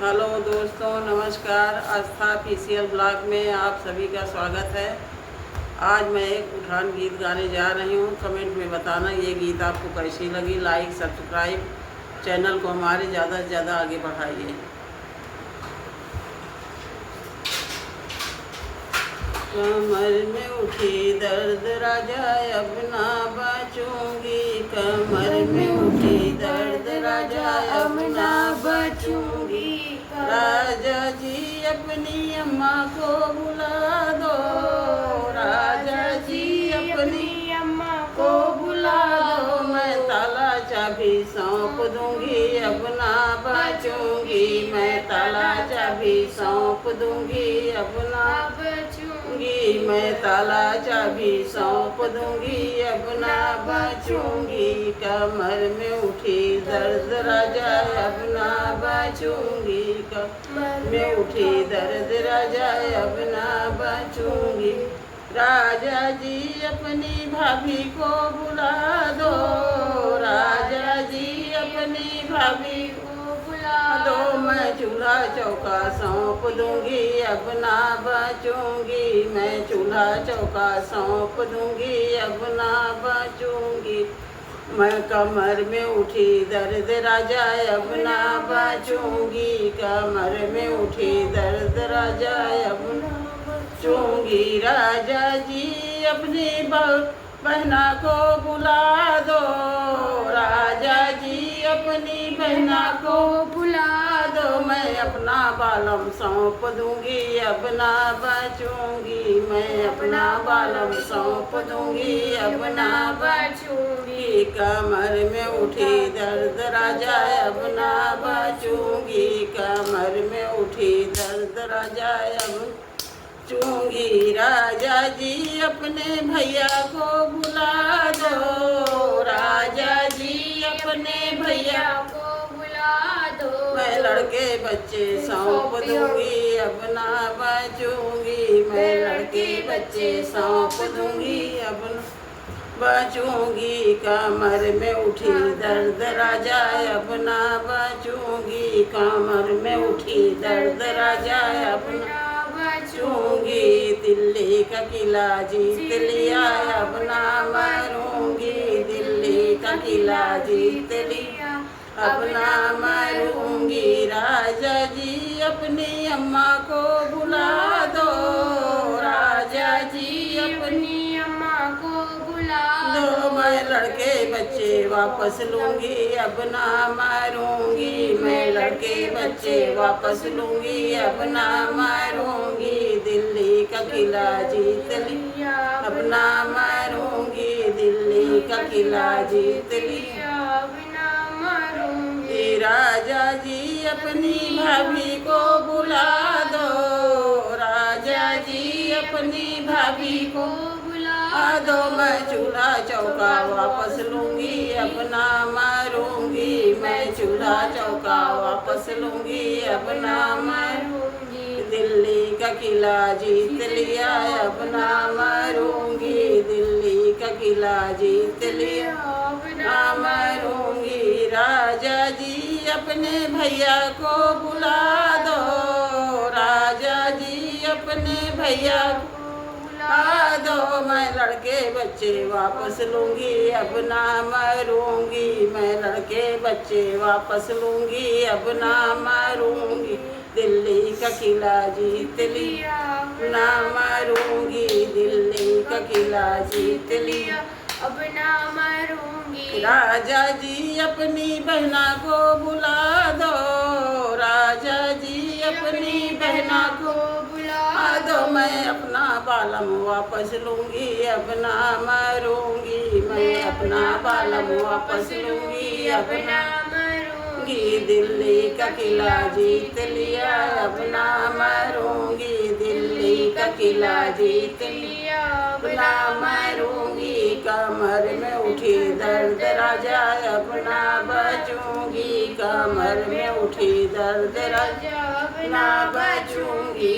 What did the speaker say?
Hello दोस्तों, नमस्कार। आस्था official blog में आप सभी का स्वागत है। आज मैं एक उठान गीत गाने जा रही हूँ। कमेंट में बताना ये गीत आपको कैसी लगी। लाइक सब्सक्राइब चैनल को हमारे ज़्यादा से ज़्यादा आगे बढ़ाइए। कमर में उठी दर्द राजा अब ना बचूंगी, कमर में उठी दर्द राजा अब ना बचूंगी। राजा जी अपनी अम्मा को बुला दो, राजा जी अपनी अम्मा को बुला दो। मैं ताला चाबी सौंप दूंगी, अब ना बचूंगी। मैं ताला चाबी सौंप दूंगी, अब ना बचूंगी। मैं ताला चाबी सौंप दूंगी, अब ना बचूंगी। कमर में उठी दर्द राजा अब ना बचूंगी, कमर में उठी दर्द राजा अब ना बचूंगी। राजा जी अपनी भाभी को बुला दो, राजा जी अपनी भाभी को बुला दो। मैं चूल्हा चौका सौंप दूंगी, अब ना बचूंगी। मैं चूल्हा चौका सौंप दूंगी, अब ना बचूंगी। मैं कमर में उठी दर्द राजा अब ना बचूंगी, कमर में उठी दर्द राजा अब ना बचूंगी। राजा जी अपनी बहना को बुला दो, राजा जी अपनी बहना को बुला दो। मैं अपना बालम सौंप दूंगी, अब ना बचूंगी। मैं अपना बालम सौंप दूंगी, अब ना बचूंगी। कमर में उठी दर्द राजा अब ना बचूंगी, कमर में उठी दर्द राजा अब चूंगी। राजा जी अपने भैया को बुला दो, राजा जी अपने भैया को बुला दो। मैं लड़के बच्चे सौंप दूंगी, अब ना बचूंगी। मैं लड़के बच्चे सौंप दूंगी, अब ना बचूंगी। कमर में उठी दर्द राजा अब ना बचूंगी, कमर में उठी दर्द राजा अब ना बचूंगी। दिल्ली का किला जीत लिया, अब ना मरूंगी। दिल्ली का किला जीत लिया, अब ना मरूंगी। राजा जी अपनी अम्मा को बुला दो, राजा जी अपनी अम्मा को बुला दो। मैं लड़के बच्चे वापस लूंगी, अब ना मारूंगी। मैं लड़के बच्चे वापस लूंगी, अब ना मारूंगी। दिल्ली का किला जीत लिया, अब ना मारूंगी। दिल्ली का किला जीत लिया, अब ना मारूंगी। राजा जी अपनी भाभी को बुला दो, राजा जी अपनी भाभी को बुला दो। मैं चूल्हा चौका वापस लूंगी, अब ना मारूंगी। मैं चूल्हा चौका वापस लूंगी, अब ना मारूंगी। दिल्ली का किला जीत लिया, अब ना मारूंगी। दिल्ली का किला जीत लिया, अब ना मारूंगी। राजा जी अपने भैया को बुला दो, राजा जी अपने भैया को बुला दो। मैं लड़के बच्चे वापस लूंगी, अब ना मरूंगी। मैं लड़के बच्चे वापस लूंगी, अब ना मरूंगी। दिल्ली का किला जीत लिया, ना मरूंगी। दिल्ली का किला जीत लिया, अब ना मरूंगी। राजा जी अपनी बहना को बुला दो, राजा जी अपनी बहना को बुला दो। मैं अपना बालम वापस लूंगी, अब ना मरूंगी। मैं अपना बालम वापस लूंगी, अब ना मरूंगी। दिल्ली का किला जीत लिया, अब ना मरूंगी। दिल्ली का किला जीत लिया, अब ना मरूंगी। कमर में उठी दर्द राजा अब ना बचूंगी, कमर में उठी दर्द राजा अब ना बचूंगी।